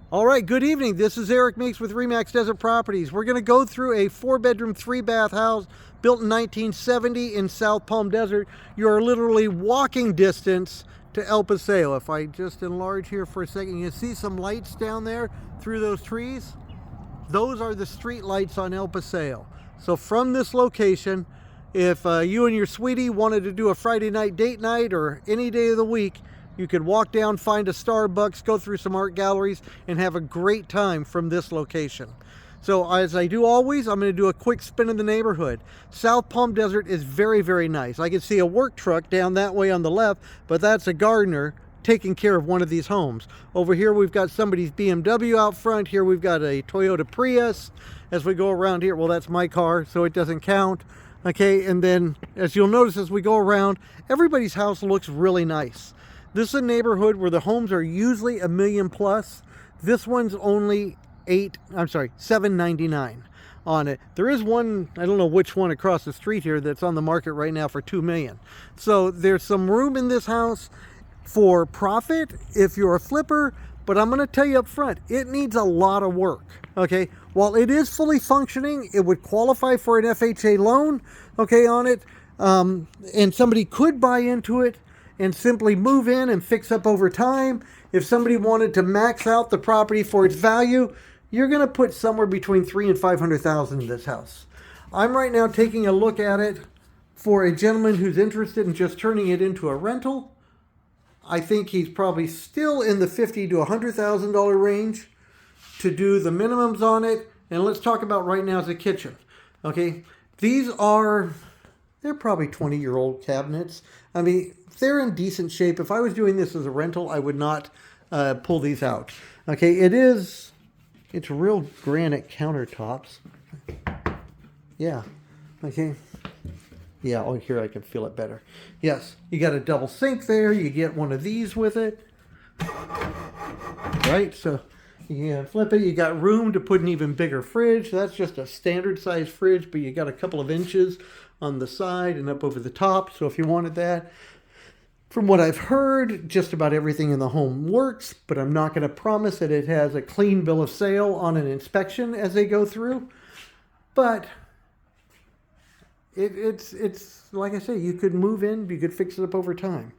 All right, good evening. This is Eric Meeks with Remax Desert Properties. We're going to go through a 4-bedroom, 3-bath house built in 1970 in South Palm Desert. You're literally walking distance to El Paseo. If I just enlarge here for a second, you see some lights down there through those trees? Those are the street lights on El Paseo. So from this location, if you and your sweetie wanted to do a Friday night date night or any day of the week, you could walk down, find a Starbucks, go through some art galleries, and have a great time from this location. So as I do always, I'm going to do a quick spin in the neighborhood. South Palm Desert is very, very nice. I can see a work truck down that way on the left, but that's a gardener taking care of one of these homes. Over here we've got somebody's BMW out front. Here we've got a Toyota Prius. As we go around here, well, that's my car, so it doesn't count. Okay, and then as you'll notice as we go around, everybody's house looks really nice. This is a neighborhood where the homes are usually $1 million plus. This one's only $799 on it. There is one, I don't know which one across the street here, that's on the market right now for $2 million. So there's some room in this house for profit if you're a flipper, but I'm going to tell you up front, it needs a lot of work. Okay, while it is fully functioning, it would qualify for an FHA loan, okay, on it, and somebody could buy into it and simply move in and fix up over time. If somebody wanted to max out the property for its value, you're going to put somewhere between $300,000 and $500,000 in this house. I'm right now taking a look at it for a gentleman who's interested in just turning it into a rental. I think he's probably still in the $50,000 to $100,000 range to do the minimums on it. And let's talk about right now is the kitchen. Okay, they're probably 20-year-old cabinets. I mean, they're in decent shape. If I was doing this as a rental, I would not pull these out. Okay, it's real granite countertops. Yeah, okay. Yeah, oh, here I can feel it better. Yes, you got a double sink there. You get one of these with it. Right, so you can flip it. You got room to put an even bigger fridge. That's just a standard size fridge, but you got a couple of inches on the side and up over the top. So if you wanted that, from what I've heard, just about everything in the home works, but I'm not going to promise that it has a clean bill of sale on an inspection as they go through. But it's like I say, you could move in, you could fix it up over time.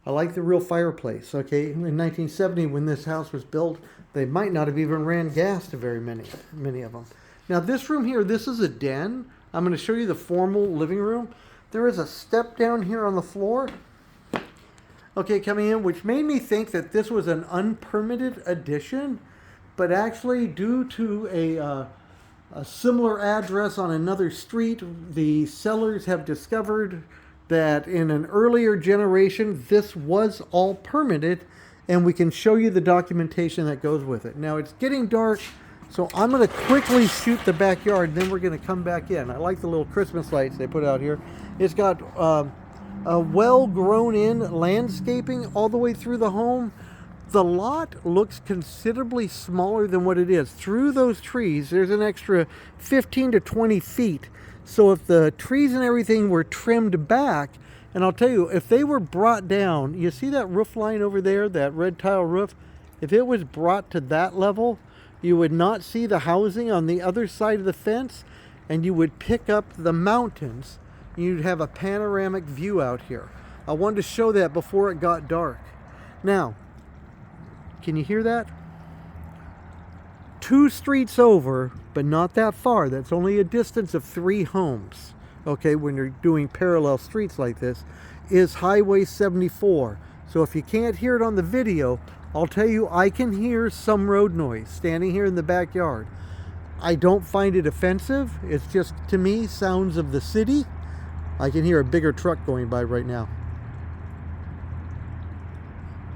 I like the real fireplace. Okay, in 1970 when this house was built, they might not have even ran gas to very many of them. Now this room here, this is a den. I'm going to show you the formal living room. There is a step down here on the floor. Okay, coming in, which made me think that this was an unpermitted addition, but actually due to a similar address on another street, the sellers have discovered that in an earlier generation, this was all permitted, and we can show you the documentation that goes with it. Now it's getting dark, so I'm going to quickly shoot the backyard, then we're going to come back in. I like the little Christmas lights they put out here. It's got a well-grown-in landscaping all the way through the home. The lot looks considerably smaller than what it is. Through those trees, there's an extra 15 to 20 feet. So if the trees and everything were trimmed back, and I'll tell you, if they were brought down, you see that roof line over there, that red tile roof? If it was brought to that level, you would not see the housing on the other side of the fence, and you would pick up the mountains. You'd have a panoramic view out here. I wanted to show that before it got dark. Now, can you hear that? 2 streets over, but not that far. That's only a distance of 3 homes. Okay, when you're doing parallel streets like this, is Highway 74. So if you can't hear it on the video, I'll tell you I can hear some road noise standing here in the backyard. I don't find it offensive. It's just, to me, sounds of the city. I can hear a bigger truck going by right now.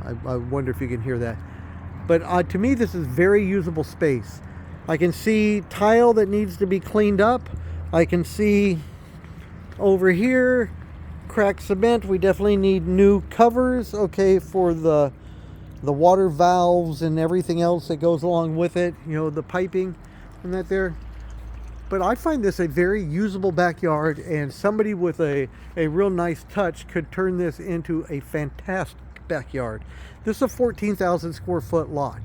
I wonder if you can hear that. But to me, this is very usable space. I can see tile that needs to be cleaned up. I can see over here, cracked cement. We definitely need new covers, okay, for the water valves and everything else that goes along with it. You know, the piping and that there. But I find this a very usable backyard, and somebody with a real nice touch could turn this into a fantastic backyard. This is a 14,000 square foot lot.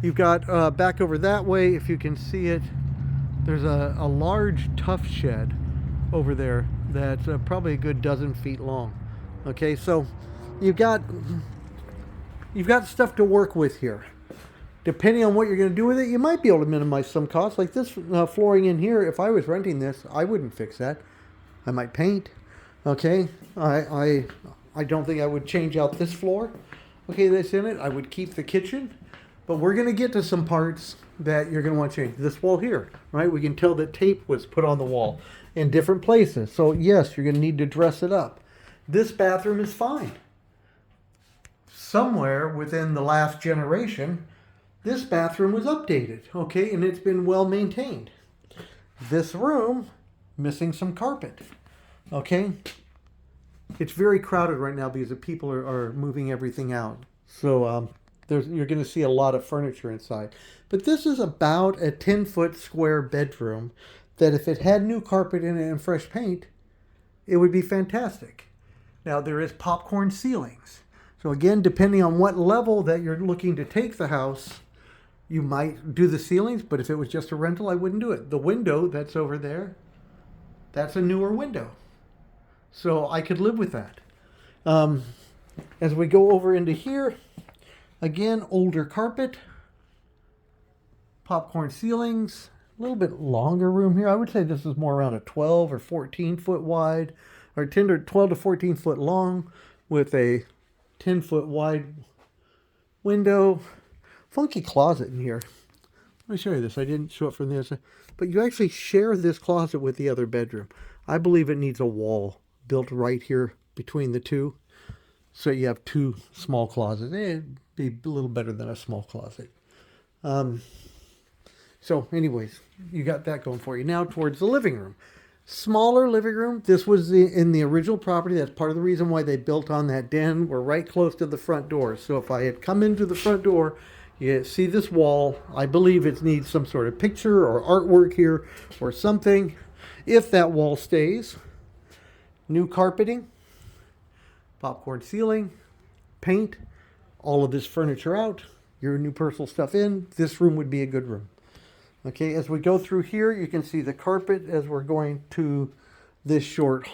You've got back over that way, if you can see it, there's a large tough shed over there that's probably a good dozen feet long. Okay, so you've got stuff to work with here. Depending on what you're going to do with it, you might be able to minimize some costs. Like this flooring in here, if I was renting this, I wouldn't fix that. I might paint. Okay, I don't think I would change out this floor. Okay, that's in it. I would keep the kitchen, but we're going to get to some parts that you're going to want to change. This wall here, right? We can tell that tape was put on the wall in different places. So yes, you're going to need to dress it up. This bathroom is fine. Somewhere within the last generation, this bathroom was updated, okay, and it's been well maintained. This room, missing some carpet, okay? It's very crowded right now because the people are moving everything out. So you're going to see a lot of furniture inside. But this is about a 10-foot square bedroom that if it had new carpet in it and fresh paint, it would be fantastic. Now, there is popcorn ceilings. So again, depending on what level that you're looking to take the house, you might do the ceilings, but if it was just a rental, I wouldn't do it. The window that's over there, that's a newer window. So I could live with that. As we go over into here, again, older carpet, popcorn ceilings, a little bit longer room here. I would say this is more around a 12 or 14 foot wide, or 12 to 14 foot long with a 10-foot wide window. Funky closet in here. Let me show you this. I didn't show it from the other side. But you actually share this closet with the other bedroom. I believe it needs a wall built right here between the two. So you have two small closets. It'd be a little better than a small closet. So anyways, you got that going for you. Now towards the living room. Smaller living room. This was in the original property. That's part of the reason why they built on that den. We're right close to the front door. So if I had come into the front door, you see this wall. I believe it needs some sort of picture or artwork here or something. If that wall stays, new carpeting, popcorn ceiling, paint, all of this furniture out, your new personal stuff in, this room would be a good room. Okay, as we go through here, you can see the carpet as we're going to this short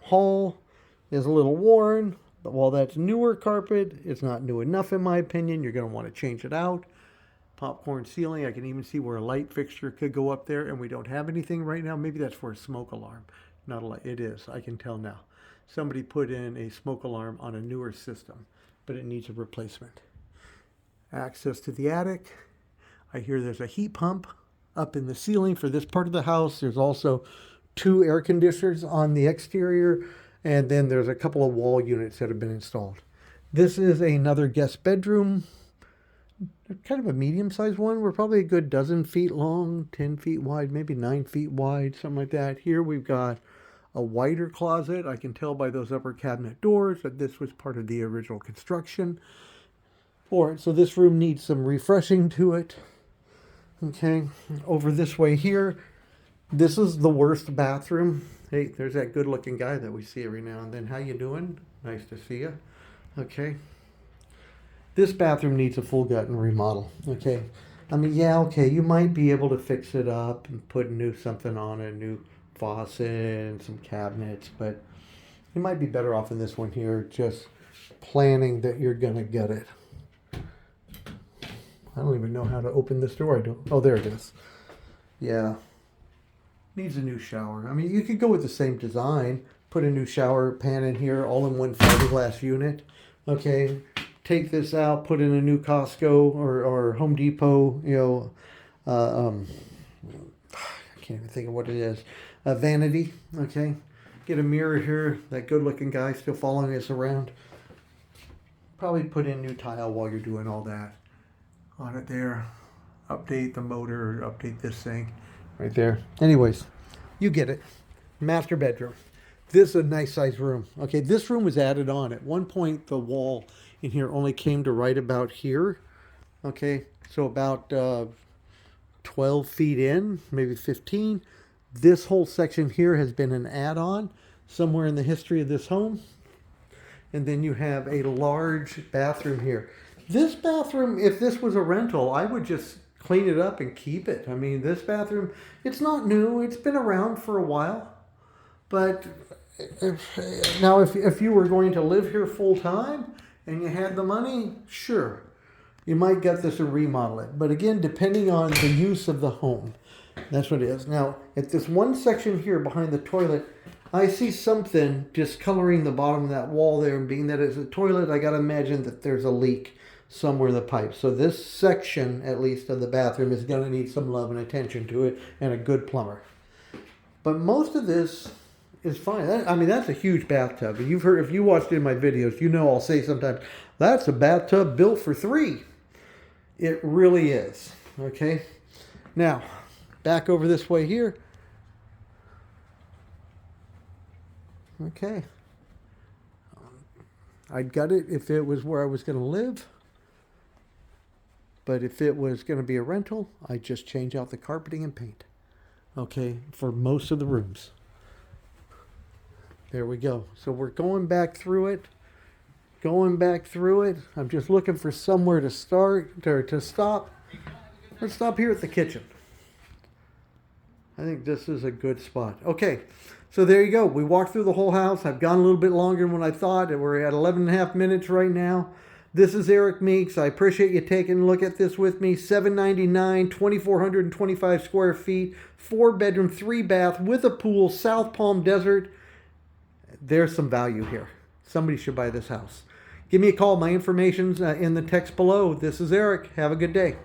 hall is a little worn. But while that's newer carpet, it's not new enough in my opinion. You're going to want to change it out. Popcorn ceiling, I can even see where a light fixture could go up there, and we don't have anything right now. Maybe that's for a smoke alarm. Not a light. It is. I can tell now. Somebody put in a smoke alarm on a newer system, but it needs a replacement. Access to the attic. I hear there's a heat pump up in the ceiling for this part of the house. There's also 2 air conditioners on the exterior, and then there's a couple of wall units that have been installed. This is another guest bedroom, kind of a medium-sized one. We're probably a good dozen feet long, 10 feet wide, maybe 9 feet wide, something like that. Here we've got a wider closet. I can tell by those upper cabinet doors that this was part of the original construction. All right, so this room needs some refreshing to it. Okay, over this way here, this is the worst bathroom. Hey, there's that good-looking guy that we see every now and then. How you doing? Nice to see you. Okay. This bathroom needs a full gut and remodel. Okay. I mean, yeah, okay, you might be able to fix it up and put something on it, new faucet and some cabinets, but you might be better off in this one here, just planning that you're gonna get it. I don't even know how to open this door. Oh, there it is. Yeah. Needs a new shower. I mean, you could go with the same design. Put a new shower pan in here, all in one fiberglass unit. Okay. Take this out, put in a new Costco or Home Depot, I can't even think of what it is. A vanity. Okay. Get a mirror here. That good looking guy still following us around. Probably put in new tile while you're doing all that. On it there, update the motor, update this thing right there. Anyways, you get it. Master bedroom. This is a nice size room. Okay, this room was added on. At one point, the wall in here only came to right about here. Okay, so about 12 feet in, maybe 15. This whole section here has been an add-on somewhere in the history of this home. And then you have a large bathroom here. This bathroom, if this was a rental, I would just clean it up and keep it. I mean, this bathroom, it's not new. It's been around for a while. But if you were going to live here full time and you had the money, sure, you might get this and remodel it. But again, depending on the use of the home, that's what it is. Now, at this one section here behind the toilet, I see something discoloring the bottom of that wall there, and being that it's a toilet, I got to imagine that there's a leak somewhere in the pipe. So this section, at least, of the bathroom is going to need some love and attention to it, and a good plumber. But most of this is fine. I mean, that's a huge bathtub. And you've heard, if you watched any of my videos, you know I'll say sometimes, that's a bathtub built for 3. It really is. Okay? Now, back over this way here. Okay. I'd gut it if it was where I was going to live. But if it was going to be a rental, I'd just change out the carpeting and paint. Okay, for most of the rooms. There we go. So we're going back through it. I'm just looking for somewhere to start, or to stop. Let's stop here at the kitchen. I think this is a good spot. Okay, so there you go. We walked through the whole house. I've gone a little bit longer than what I thought. We're at 11 and a half minutes right now. This is Eric Meeks. I appreciate you taking a look at this with me. $799, 2,425 square feet, 4-bedroom, 3-bath with a pool, South Palm Desert. There's some value here. Somebody should buy this house. Give me a call. My information's in the text below. This is Eric. Have a good day.